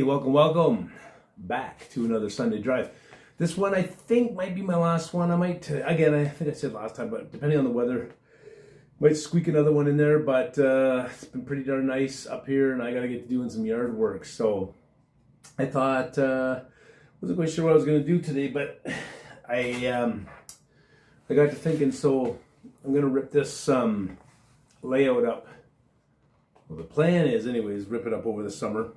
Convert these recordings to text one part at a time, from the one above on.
Welcome back to another Sunday drive. This one I think might be my last one. I might, again, I think I said last time, but depending on the weather, might squeak another one in there, but it's been pretty darn nice up here, and I got to get to doing some yard work. So I thought, wasn't quite sure what I was going to do today, but I got to thinking, so I'm going to rip this layout up. Well, the plan is, anyways, rip it up over the summer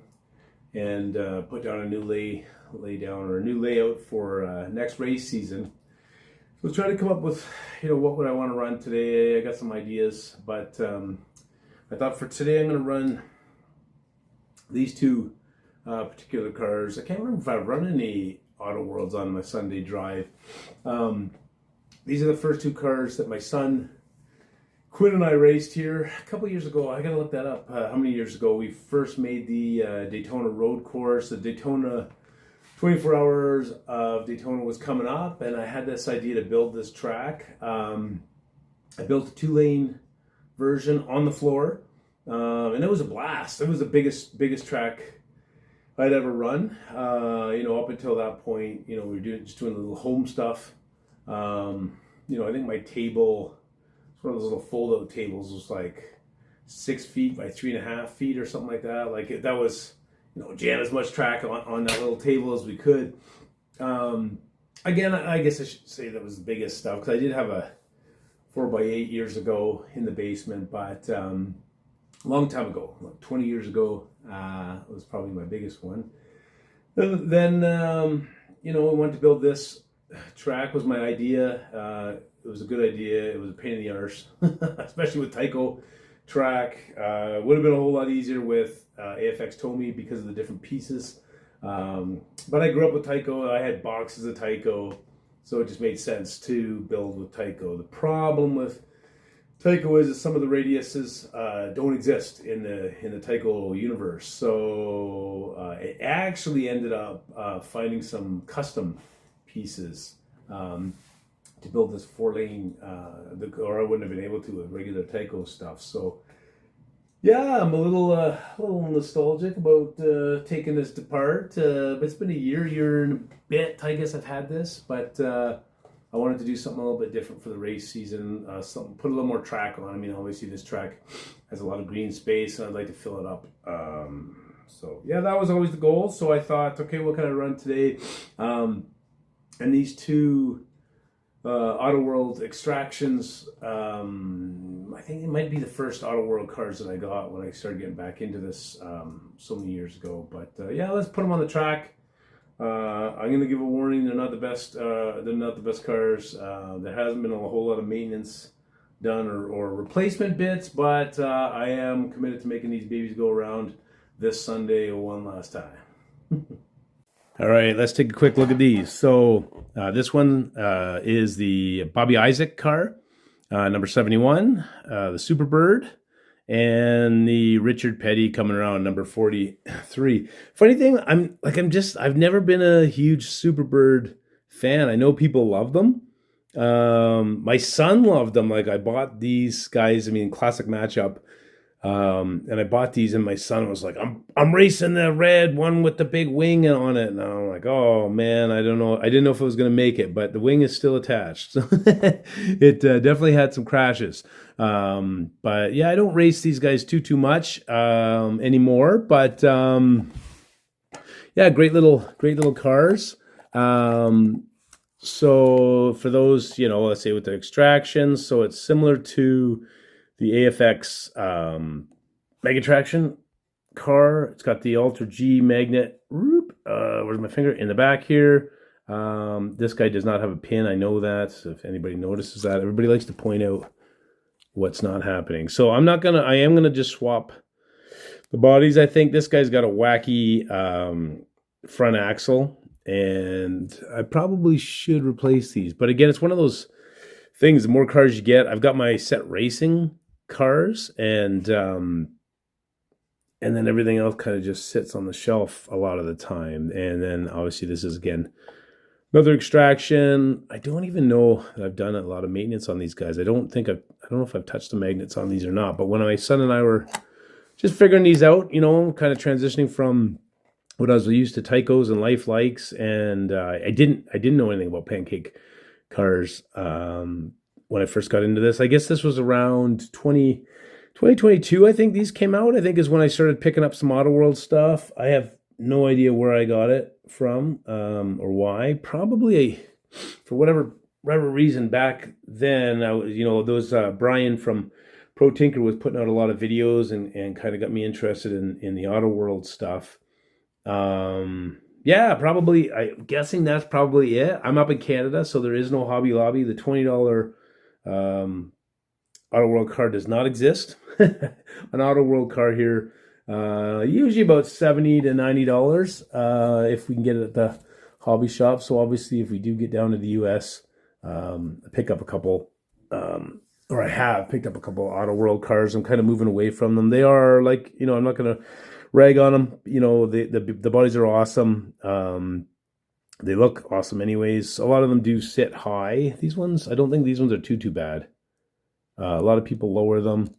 and put down a new laydown or a new layout for next race season. So try to come up with, what would I want to run today. I got some ideas, but I thought for today I'm going to run these two particular cars. I can't remember if I've run any AutoWorlds on my Sunday drive. These are the first two cars that my son Quinn and I raced here a couple years ago. I gotta look that up. How many years ago we first made the Daytona road course? The Daytona 24 Hours of Daytona was coming up, and I had this idea to build this track. I built a 2-lane version on the floor, and it was a blast. It was the biggest track I'd ever run. Up until that point, we were just doing a little home stuff. I think my table, one of those little fold-out tables, was like 6 feet by 3.5 feet or something like that. That was, jam as much track on that little table as we could. Again, I guess I should say that was the biggest stuff, because I did have a 4x8 years ago in the basement, but a long time ago, like 20 years ago, it was probably my biggest one. Then, I wanted to build this track. Was my idea. It was a good idea. It was a pain in the arse, especially with Tyco track. Would have been a whole lot easier with AFX Tomy because of the different pieces. But I grew up with Tyco. I had boxes of Tyco, so it just made sense to build with Tyco. The problem with Tyco is that some of the radiuses don't exist in the Tyco universe. So it actually ended up finding some custom pieces to build this 4-lane, or I wouldn't have been able to with regular Tyco stuff. So yeah, I'm a little nostalgic about taking this apart. But it's been a year and a bit, I guess I've had this, but I wanted to do something a little bit different for the race season. Put a little more track on. I mean, obviously this track has a lot of green space, and I'd like to fill it up. So yeah, that was always the goal. So I thought, okay, what can I run today? And these two AutoWorld Xtractions, I think it might be the first AutoWorld cars that I got when I started getting back into this so many years ago. But yeah, let's put them on the track. I'm going to give a warning: they're not the best. They're not the best cars. There hasn't been a whole lot of maintenance done or replacement bits, but I am committed to making these babies go around this Sunday one last time. All right, let's take a quick look at these. So this one is the Bobby Isaac car, number 71, the Superbird, and the Richard Petty coming around, number 43. Funny thing, I've never been a huge Superbird fan. I know people love them. My son loved them. I bought these guys, classic matchup. And I bought these, and my son was like, I'm racing the red one with the big wing on it. And I'm like, oh man, I don't know. I didn't know if it was going to make it, but the wing is still attached. So it definitely had some crashes. But yeah, I don't race these guys too much anymore, but yeah, great little cars. So for those, let's say with the Xtractions, so it's similar to the AFX Megatraction car. It's got the Ultra G magnet. Where's my finger? In the back here. This guy does not have a pin. I know that. So if anybody notices that, everybody likes to point out what's not happening. So I am gonna just swap the bodies. I think this guy's got a wacky front axle, and I probably should replace these. But again, it's one of those things. The more cars you get, I've got my set racing cars, and then everything else kind of just sits on the shelf a lot of the time. And then obviously this is again another Xtraction. I don't even know that I've done a lot of maintenance on these guys. I don't know if I've touched the magnets on these or not. But when my son and I were just figuring these out, kind of transitioning from when I was used to Tycos and Life Likes, and I didn't know anything about pancake cars when I first got into this. I guess this was around 2022, I think these came out. I think is when I started picking up some AutoWorld stuff. I have no idea where I got it from or why. Probably for whatever reason back then, I was, those Brian from Pro Tinker was putting out a lot of videos and kind of got me interested in the AutoWorld stuff. Yeah, probably. I'm guessing that's probably it. I'm up in Canada, so there is no Hobby Lobby. The $20 AutoWorld car does not exist. An AutoWorld car here, usually about $70 to $90 if we can get it at the hobby shop. So obviously, if we do get down to the U.S., pick up a couple, or I have picked up a couple AutoWorld cars. I'm kind of moving away from them. They are like, I'm not going to rag on them. The bodies are awesome. They look awesome anyways. A lot of them do sit high. These ones, I don't think these ones are too bad. A lot of people lower them.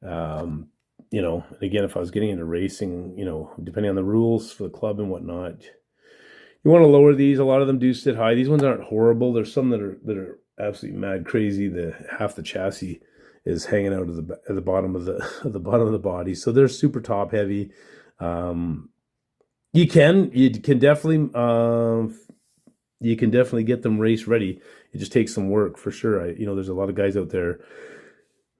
Again, if I was getting into racing, depending on the rules for the club and whatnot, you want to lower these. A lot of them do sit high. These ones aren't horrible. There's some that are absolutely mad crazy. Half the chassis is hanging out of the bottom of the bottom of the body, so they're super top heavy. You can definitely get them race ready. It just takes some work for sure. There's a lot of guys out there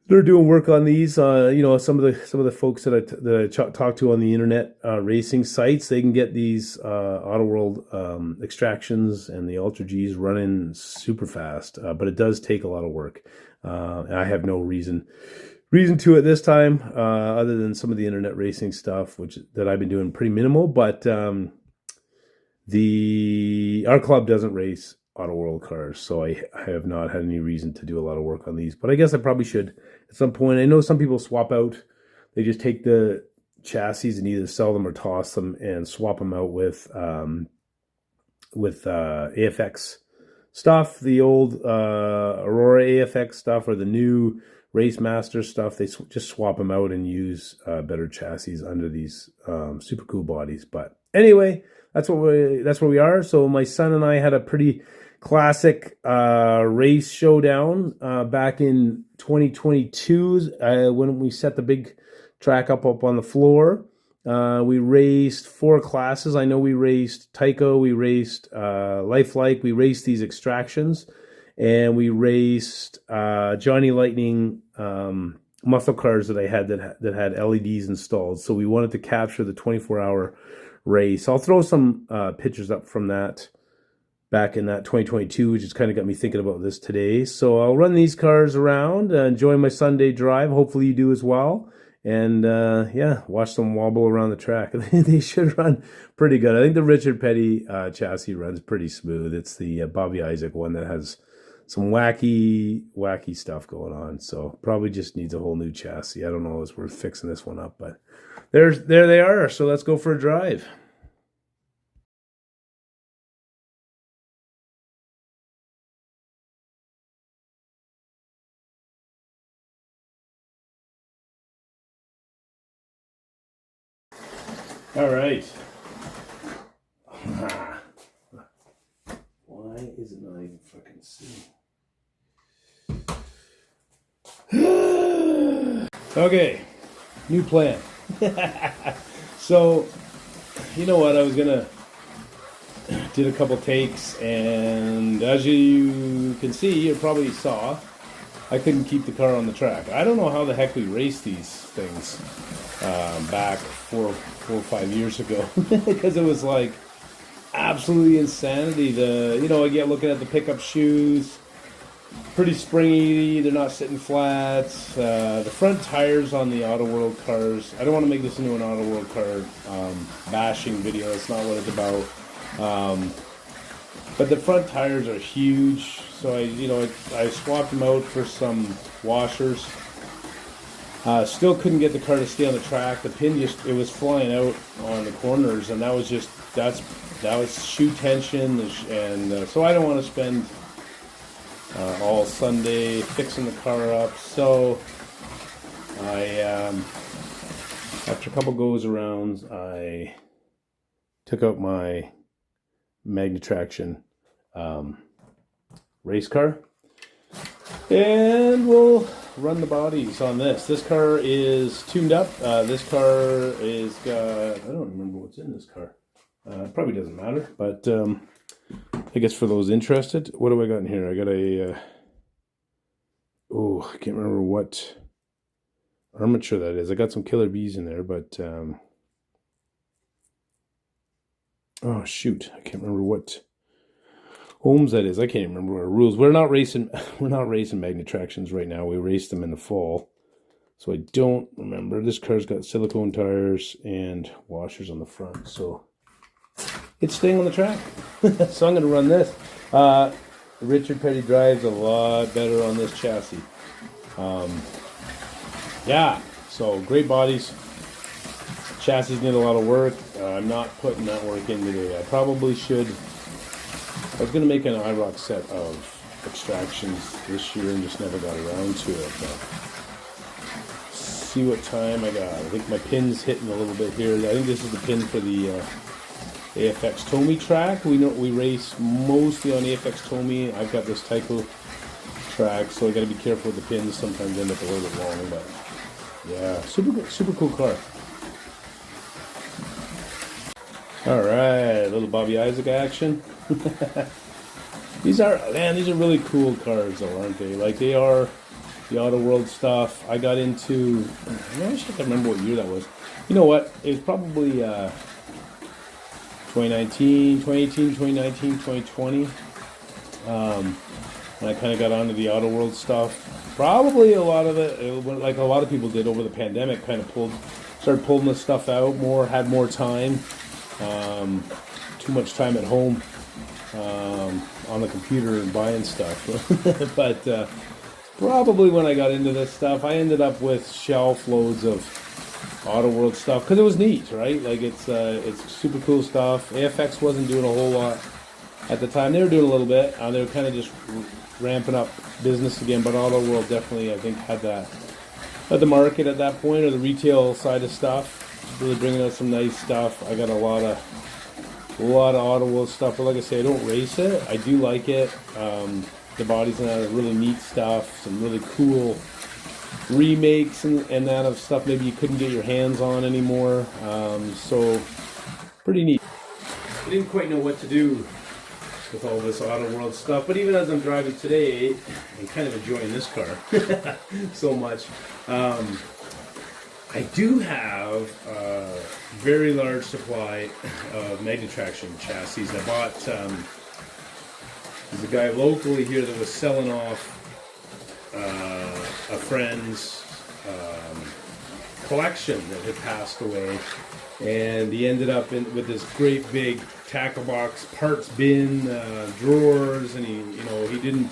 that are doing work on these. Some of the folks that I talk to on the internet racing sites, they can get these AutoWorld Xtractions and the Ultra Gs running super fast, but it does take a lot of work. I have no reason to it this time, other than some of the internet racing stuff, that I've been doing pretty minimal. But our club doesn't race AutoWorld cars, so I have not had any reason to do a lot of work on these. But I guess I probably should at some point. I know some people swap out; they just take the chassis and either sell them or toss them and swap them out with AFX stuff, the old Aurora AFX stuff or the new Race Master stuff. They just swap them out and use better chassis under these super cool bodies. But anyway, that's where we are. So my son and I had a pretty classic race showdown back in 2022 when we set the big track up on the floor. We raced 4 classes. I know we raced Tyco, we raced Lifelike, we raced these Xtractions, and we raced Johnny Lightning muscle cars that I had that had LEDs installed. So we wanted to capture the 24-hour race. I'll throw some pictures up from that back in that 2022, which has kind of got me thinking about this today. So I'll run these cars around, enjoy my Sunday drive. Hopefully you do as well. And watch them wobble around the track. They should run pretty good. I think the Richard Petty chassis runs pretty smooth. It's the Bobby Isaac one that has some wacky stuff going on. So probably just needs a whole new chassis. I don't know if we're fixing this one up, but there they are. So let's go for a drive. All right. Why is it not even fucking see? Okay, new plan. So, you know what? I was gonna did a couple takes, and as you can see, you probably saw, I couldn't keep the car on the track. I don't know how the heck we raced these things back 4 or 5 years ago because it was like absolutely insanity. I get looking at the pickup shoes, pretty springy. They're not sitting flat. The front tires on the AutoWorld cars. I don't want to make this into an AutoWorld car bashing video. That's not what it's about. But the front tires are huge. So I swapped them out for some washers. Still couldn't get the car to stay on the track. The pin it was flying out on the corners, and that was shoe tension, and so I don't want to spend all Sunday fixing the car up. So I, after a couple goes arounds, I took out my Xtraction race car, and we'll run the bodies on this. This car is tuned up. This car is got, I don't remember what's in this car. Probably doesn't matter, but I guess for those interested, what do I got in here? I got a, I can't remember what armature that is. I got some Killer Bees in there, but oh shoot, I can't remember what ohms that is. I can't remember our rules. We're not racing Xtractions right now. We raced them in the fall, so I don't remember. This car's got silicone tires and washers on the front, so it's staying on the track. So I'm going to run this. Richard Petty drives a lot better on this chassis. Yeah, so great bodies. Chassis need a lot of work. I'm not putting that work in today. I probably should. I was going to make an IROC set of Xtractions this year and just never got around to it. But see what time I got. I think my pin's hitting a little bit here. I think this is the pin for the AFX Tomy track. We race mostly on AFX Tomy. I've got this Tyco track, so I got to be careful with the pins. Sometimes end up a little bit long, but yeah, super cool car. All right, little Bobby Isaac action. These are really cool cars, though, aren't they? Like, they are the AutoWorld stuff. I got into, I wish I could remember what year that was. You know what? It was probably 2018, 2019, 2020. And I kind of got onto the AutoWorld stuff. Probably a lot of it, like a lot of people did over the pandemic, kind of started pulling this stuff out more, had more time. Too much time at home on the computer and buying stuff. But probably when I got into this stuff, I ended up with shelf loads of AutoWorld stuff because it was neat, right? Like, it's super cool stuff. AFX wasn't doing a whole lot at the time. They were doing a little bit. They were kind of just ramping up business again, but AutoWorld definitely, I think, had the market at that point, or the retail side of stuff. Really bringing out some nice stuff. I got a lot of AutoWorld stuff, but like I say, I don't race it. I do like it. The bodies and that are really neat stuff. Some really cool remakes and that of stuff maybe you couldn't get your hands on anymore. So pretty neat. I didn't quite know what to do with all this AutoWorld stuff, but even as I'm driving today, I'm kind of enjoying this car so much. I do have a very large supply of Xtraction chassis. I bought, there's a guy locally here that was selling off a friend's collection that had passed away, and he ended up with this great big tackle box parts bin, drawers, and he didn't,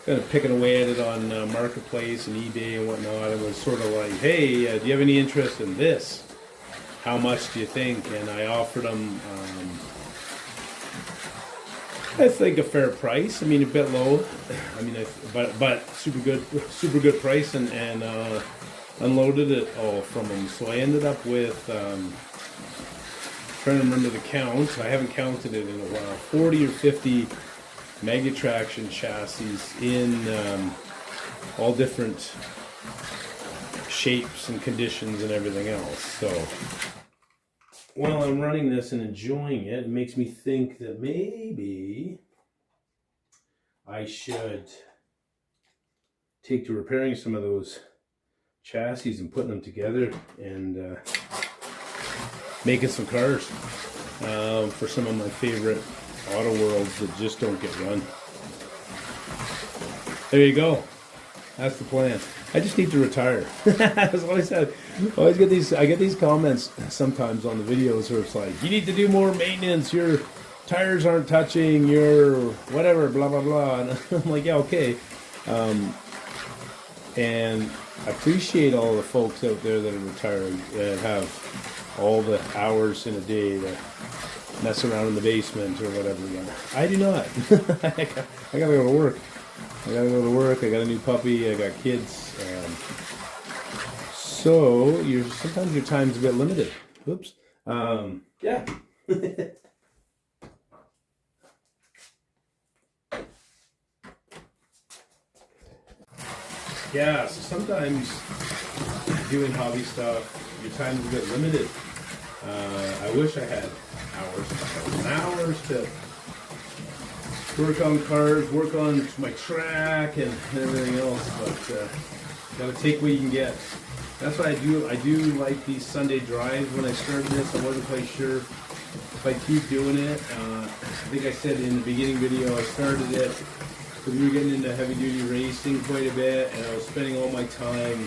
kind of picking away at it on Marketplace and eBay and whatnot. It was sort of like, hey, do you have any interest in this? How much do you think? And I offered him, I think, a fair price. I mean, a bit low. I mean, but super good price, and unloaded it all from him. So I ended up with, trying to remember the count. I haven't counted it in a while. 40 or 50 Xtraction chassis in all different shapes and conditions and everything else. So while I'm running this and enjoying it, it makes me think that maybe I should take to repairing some of those chassis and putting them together and making some cars for some of my favorite AutoWorlds that just don't get run. There you go. That's the plan. I just need to retire. As I said, I get these comments sometimes on the videos where it's like, you need to do more maintenance, your tires aren't touching, your whatever, blah blah blah. And I'm like, yeah, okay. And I appreciate all the folks out there that are retiring, that have all the hours in a day to mess around in the basement or whatever. I do not. I gotta go to work. I got a new puppy. I got kids. So sometimes your time's a bit limited. Oops. Yeah. Yeah, so sometimes doing hobby stuff, your time's a bit limited. I wish I had hours to work on cars, work on my track and everything else, but gotta take what you can get. That's what I do. I do like these Sunday drives. When I started this, I wasn't quite sure if I keep doing it. I think I said in the beginning video, I started it because we were getting into heavy duty racing quite a bit, and I was spending all my time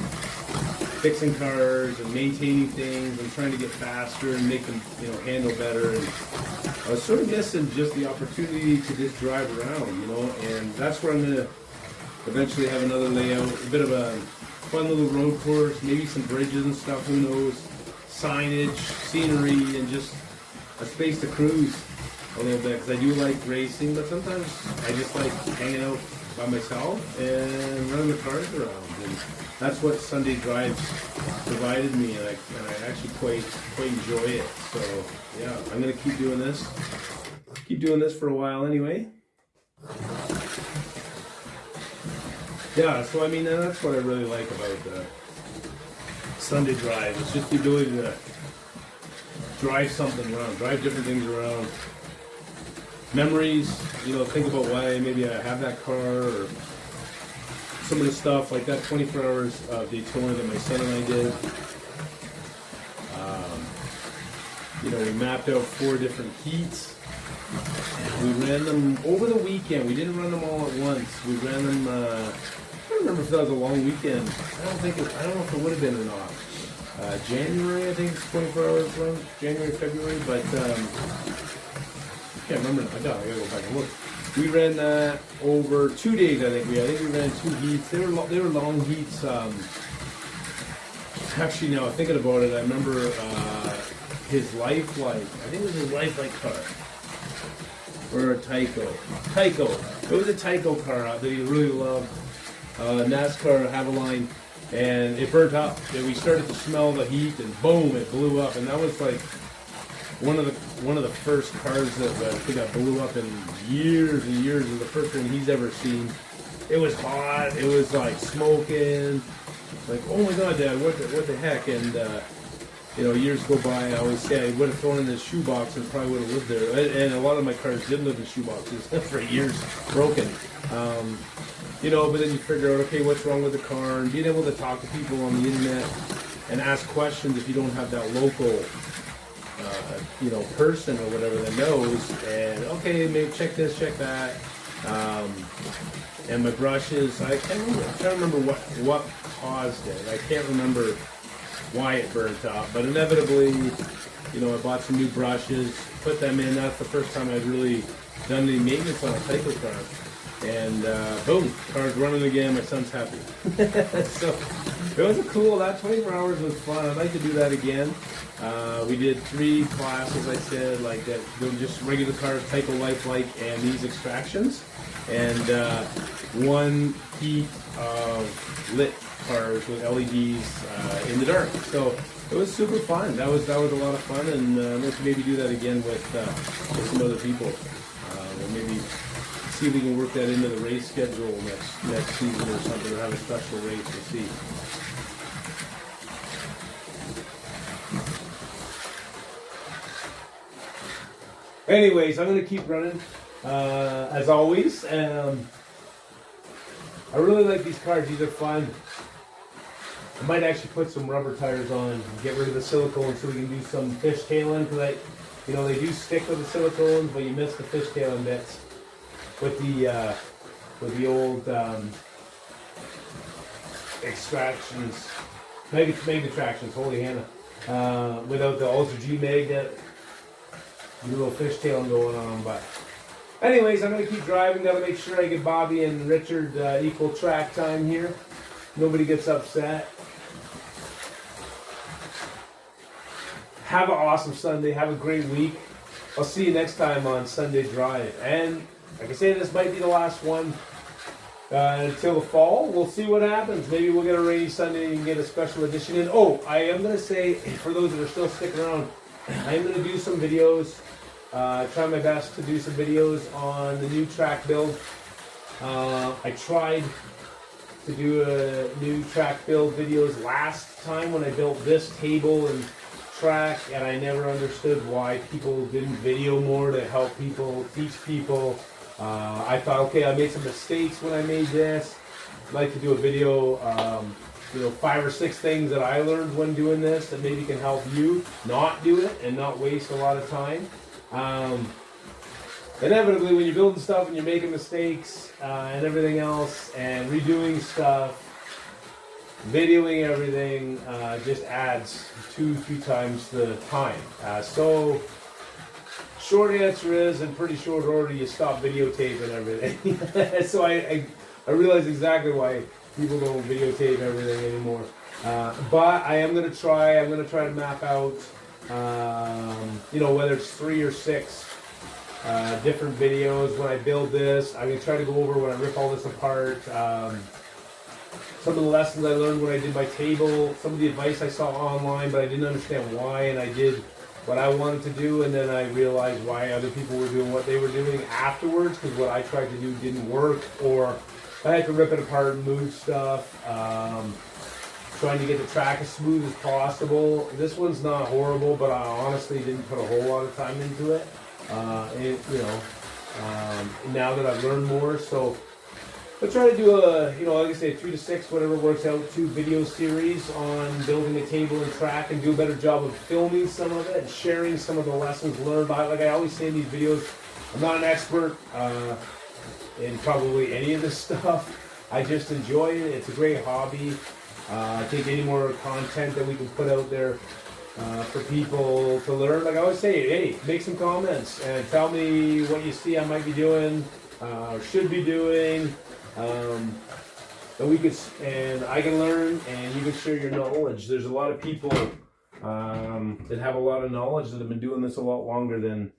fixing cars and maintaining things and trying to get faster and make them, handle better. And I was sort of missing just the opportunity to just drive around, and that's where I'm going to eventually have another layout, a bit of a fun little road course, maybe some bridges and stuff, who knows, signage, scenery, and just a space to cruise a little bit, because I do like racing, but sometimes I just like hanging out by myself and running the cars around, and that's what Sunday drives provided me, and I actually quite enjoy it. So yeah, I'm gonna keep doing this for a while anyway. Yeah, so I mean, that's what I really like about the Sunday drive. It's just the ability to drive something around, drive different things around. Memories, think about why maybe I have that car, or some of the stuff like that 24 hours of Daytona that my son and I did. We mapped out 4 different heats. We ran them over the weekend. We didn't run them all at once. We ran them, I don't remember if that was a long weekend. I don't know if it would have been or not. January, I think it's 24 hours long, January, February, but I can't remember. I gotta go back and look. We ran that over 2 days. I think we ran 2 heats. They were long heats. Actually, now thinking about it, I remember his Lifelike. I think it was his Lifelike car, or a Tyco. It was a Tyco car that he really loved. NASCAR Haveline, and it burnt up. And we started to smell the heat, and boom, it blew up. And that was like one of the first cars that I think I blew up in years and years. It was the first one he's ever seen. It was hot. It was like smoking. Like, oh my God, Dad, what the heck? And years go by. I always say I would have thrown in this shoebox and probably would have lived there. And a lot of my cars did live in shoeboxes for years, broken. But then you figure out, okay, what's wrong with the car, and being able to talk to people on the internet and ask questions if you don't have that local person or whatever that knows, and okay, maybe check this, check that, and my brushes, I'm trying to remember what caused it. I can't remember why it burnt up, but inevitably, I bought some new brushes, put them in. That's the first time I'd really done any maintenance on a Tyco car. And boom, car's running again, my son's happy. So it was that 24 hours was fun. I'd like to do that again. We did 3 classes, I said, like that, just regular cars, Tyco Lifelike, and these Xtractions. And 1 heat of lit cars with LEDs in the dark. So it was super fun. That was a lot of fun, and I'd like to maybe do that again with some other people. And maybe see if we can work that into the race schedule next season or something, or have a special race. We'll see. Anyways, I'm going to keep running as always. I really like these cars. These are fun. I might actually put some rubber tires on and get rid of the silicone so we can do some fishtailing, because they do stick with the silicones, but you miss the fishtailing bits with the old Xtractions, Xtractions, holy Hannah, without the Ultra G magnet, a little fishtailing going on. But anyways, I'm gonna keep driving. Gotta make sure I get Bobby and Richard equal track time here. Nobody gets upset. Have an awesome Sunday. Have a great week. I'll see you next time on Sunday Drive. And like I say, this might be the last one until the fall. We'll see what happens. Maybe we'll get a rainy Sunday and get a special edition in. Oh, I am going to say, for those that are still sticking around, I'm going to do some videos, try my best to do some videos on the new track build. I tried to do a new track build videos last time when I built this table and track, and I never understood why people didn't video more to help people, teach people. I thought, okay, I made some mistakes when I made this. I'd like to do a video, 5 or 6 things that I learned when doing this that maybe can help you not do it and not waste a lot of time. Inevitably, when you're building stuff and you're making mistakes and everything else and redoing stuff, videoing everything just adds 2-3 times the time. So short answer is, in pretty short order, you stop videotaping everything. So I realize exactly why people don't videotape everything anymore. But I am going to try. I'm going to try to map out, whether it's 3 or 6 different videos when I build this. I'm going to try to go over when I rip all this apart. Some of the lessons I learned when I did my table, some of the advice I saw online, but I didn't understand why, and I did what I wanted to do, and then I realized why other people were doing what they were doing afterwards, because what I tried to do didn't work, or I had to rip it apart and move stuff, trying to get the track as smooth as possible. This one's not horrible, but I honestly didn't put a whole lot of time into it. Now that I've learned more, so I'll try to do like I say, 3 to 6, whatever works out, 2 video series on building a table and track, and do a better job of filming some of it and sharing some of the lessons learned. Like I always say in these videos, I'm not an expert in probably any of this stuff. I just enjoy it. It's a great hobby. I think any more content that we can put out there for people to learn. Like I always say, hey, make some comments and tell me what you see I might be doing or should be doing. And I can learn, and you can share your knowledge. There's a lot of people that have a lot of knowledge that have been doing this a lot longer than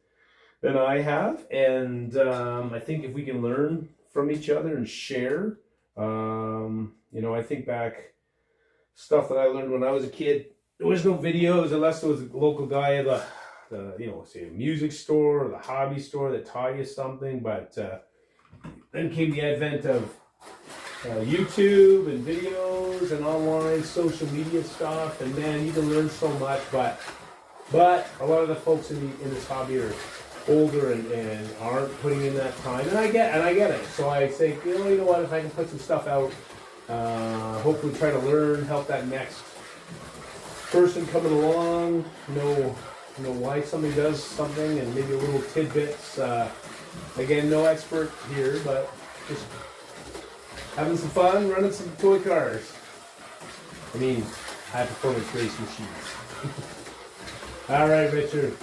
I have, and I think if we can learn from each other and share, I think back stuff that I learned when I was a kid. There was no videos unless there was a local guy at say a music store or the hobby store that taught you something, but then came the advent of YouTube and videos and online social media stuff, and man, you can learn so much. But a lot of the folks in this hobby are older and aren't putting in that time, and I get it. So I say, you know what? If I can put some stuff out, hopefully try to learn, help that next person coming along, know why somebody does something, and maybe a little tidbits. Again, no expert here, but just having some fun, running some toy cars. High performance race machines. All right, Richard.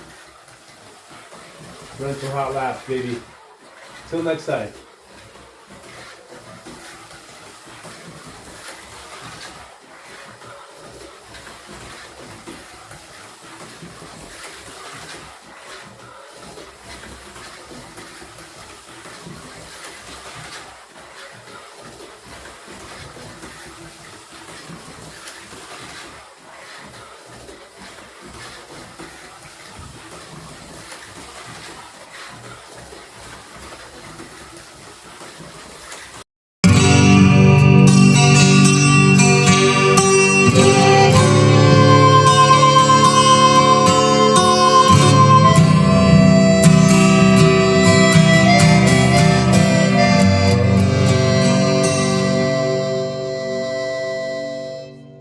Run some hot laps, baby. Till next time.